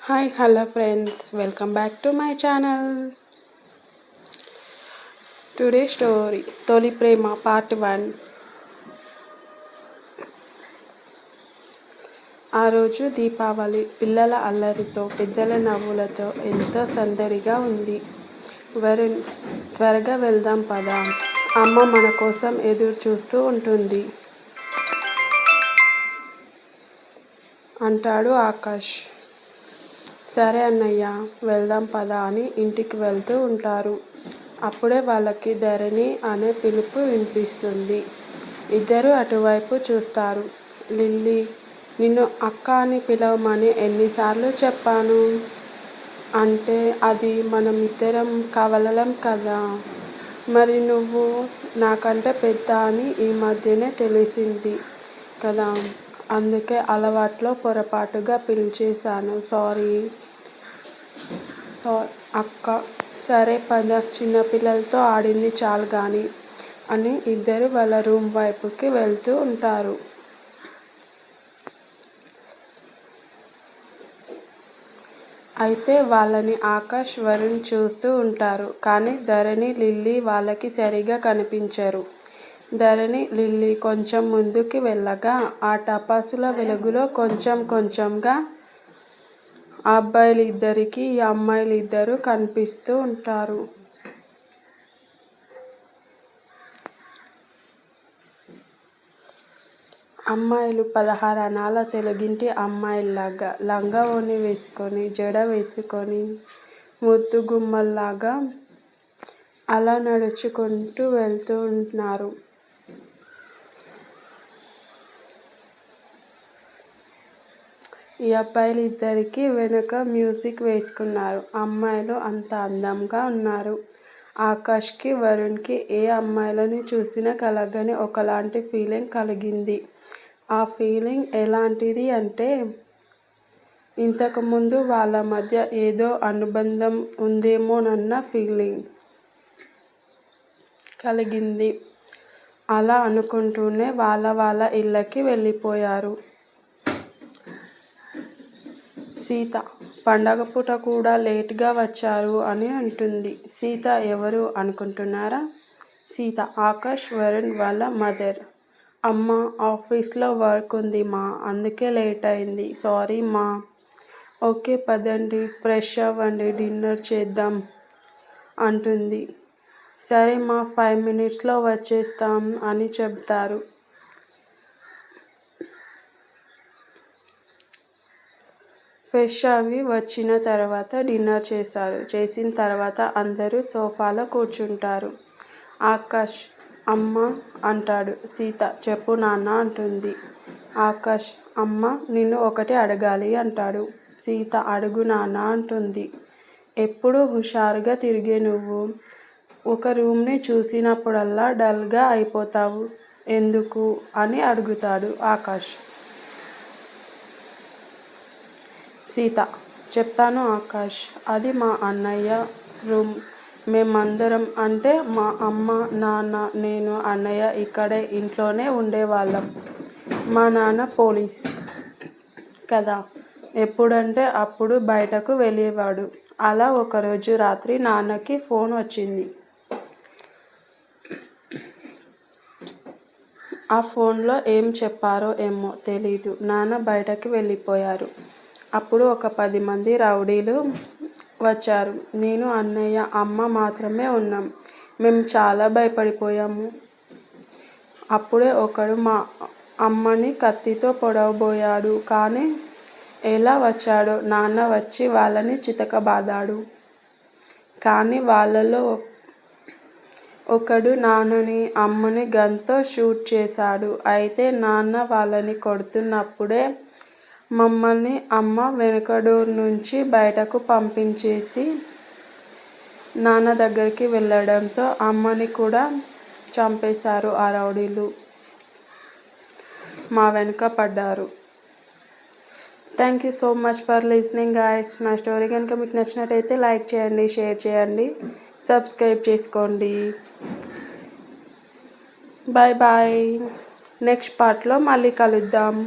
Hi hello friends, welcome back to my channel. Today story తొలి ప్రేమ part 1. ఆ రోజు దీపావళి. పిల్లల అల్లరితో, పెద్దల నవ్వులతో ఎంతో సందడిగా ఉంది. వరుణ్, త్వరగా వెళ్దాం పదా, అమ్మ మన కోసం ఎదురు చూస్తూ ఉంటుంది అంటాడు ఆకాష్. సరే అన్నయ్య, వెళ్దాం పదా అని ఇంటికి వెళ్తూ ఉంటారు. అప్పుడే వాళ్ళకి ధరణి అనే పిలుపు వినిపిస్తుంది. ఇద్దరు అటువైపు చూస్తారు. లిల్లీ, నిన్ను అక్క అని పిలవమని ఎన్నిసార్లు చెప్పాను? అంటే అది మనం ఇద్దరం కవలలం కదా. మరి నువ్వు నాకంటే పెద్ద అని ఈ మధ్యనే తెలిసింది కదా, అందుకే అలవాట్లో పొరపాటుగా పిలిచేశాను. సారీ అక్క. సరే పద, చిన్నపిల్లలతో ఆడింది చాలు గాని అని ఇద్దరు వాళ్ళ రూమ్ వైపుకి వెళ్తూ ఉంటారు. అయితే వాళ్ళని ఆకాష్, వరుణ్ చూస్తూ ఉంటారు. కానీ ధరణి, లిల్లీ వాళ్ళకి సరిగా కనిపించరు. ధరణి, లిల్లీ కొంచెం ముందుకి వెళ్ళగా ఆ టపాసుల వెలుగులో కొంచెం కొంచెంగా ఆ అబ్బాయిలిద్దరికీ ఈ అమ్మాయిలిద్దరూ కనిపిస్తూ ఉంటారు. అమ్మాయిలు 16 అణాల తెలుగింటి అమ్మాయిల్లాగా లంగా ఓణి వేసుకొని, జడ వేసుకొని, ముద్దు గుమ్మల్లాగా అలా నడుచుకుంటూ వెళ్తూ ఉన్నారు. ఈ అబ్బాయిలిద్దరికీ వెనుక మ్యూజిక్ వేసుకున్నారు. అమ్మాయిలు అంత అందంగా ఉన్నారు. ఆకాష్కి, వరుణ్కి ఏ అమ్మాయిలని చూసినా కలగని ఒకలాంటి ఫీలింగ్ కలిగింది. ఆ ఫీలింగ్ ఎలాంటిది అంటే, ఇంతకుముందు వాళ్ళ మధ్య ఏదో అనుబంధం ఉందేమోనన్న ఫీలింగ్ కలిగింది. అలా అనుకుంటూనే వాళ్ళ ఇళ్ళకి వెళ్ళిపోయారు. సీత, పండగ పూట కూడా లేట్గా వచ్చారు అని అంటుంది. సీత ఎవరు అనుకుంటున్నారా? సీత ఆకాష్, వరుణ్ వాళ్ళ మదర్. అమ్మ, ఆఫీస్లో వర్క్ ఉంది మా, అందుకే లేట్ అయింది. సారీ మా. ఓకే పదండి, ఫ్రెష్ అవ్వండి, డిన్నర్ చేద్దాం అంటుంది. సరే మా, 5 minutesలో వచ్చేస్తాం అని చెప్తారు. ఫ్రెష్ అవి వచ్చిన తర్వాత డిన్నర్ చేశారు. చేసిన తర్వాత అందరూ సోఫాలో కూర్చుంటారు. ఆకాష్, అమ్మ అంటాడు. సీత, చెప్పు నాన్న అంటుంది. ఆకాష్, అమ్మ నిన్ను ఒకటి అడగాలి అంటాడు. సీత, అడుగు నాన్న అంటుంది. ఎప్పుడు హుషారుగా తిరిగే నువ్వు ఒక రూమ్ని చూసినప్పుడల్లా డల్గా అయిపోతావు ఎందుకు అని అడుగుతాడు ఆకాష్. సీత, చెప్తాను ఆకాష్, అది మా అన్నయ్య రూమ్. మేమందరం అంటే మా అమ్మ, నాన్న, నేను, అన్నయ్య ఇక్కడే ఇంట్లోనే ఉండేవాళ్ళం. మా నాన్న పోలీస్ కదా, ఎప్పుడంటే అప్పుడు బయటకు వెళ్ళేవాడు. అలా ఒకరోజు రాత్రి నాన్నకి ఫోన్ వచ్చింది. ఆ ఫోన్లో ఏం చెప్పారో ఏమో తెలీదు. నాన్న బయటకు వెళ్ళిపోయారు. అప్పుడు ఒక 10 మంది రౌడీలు వచ్చారు. నేను, అన్నయ్య, అమ్మ మాత్రమే ఉన్నాం. మేము చాలా భయపడిపోయాము. అప్పుడే ఒకడు మా అమ్మని కత్తితో పొడవబోయాడు. కానీ ఎలా వచ్చాడో నాన్న వచ్చి వాళ్ళని చితకబాదాడు. కానీ వాళ్ళలో ఒకడు నాన్నని, అమ్మని గన్తో షూట్ చేశాడు. అయితే నాన్న వాళ్ళని కొడుతున్నప్పుడే మమ్మల్ని అమ్మ వెనుక డోర్ నుంచి బయటకు పంపించేసి నాన్న దగ్గరికి వెళ్ళడంతో అమ్మని కూడా చంపేశారు. ఆ రౌడీలు మా వెనుక పడ్డారు. Thank you so much for listening guys. నా స్టోరీ కనుక మీకు నచ్చినట్టయితే లైక్ చేయండి, షేర్ చేయండి, సబ్స్క్రైబ్ చేసుకోండి. Bye bye. నెక్స్ట్ పార్ట్లో మళ్ళీ కలుద్దాం.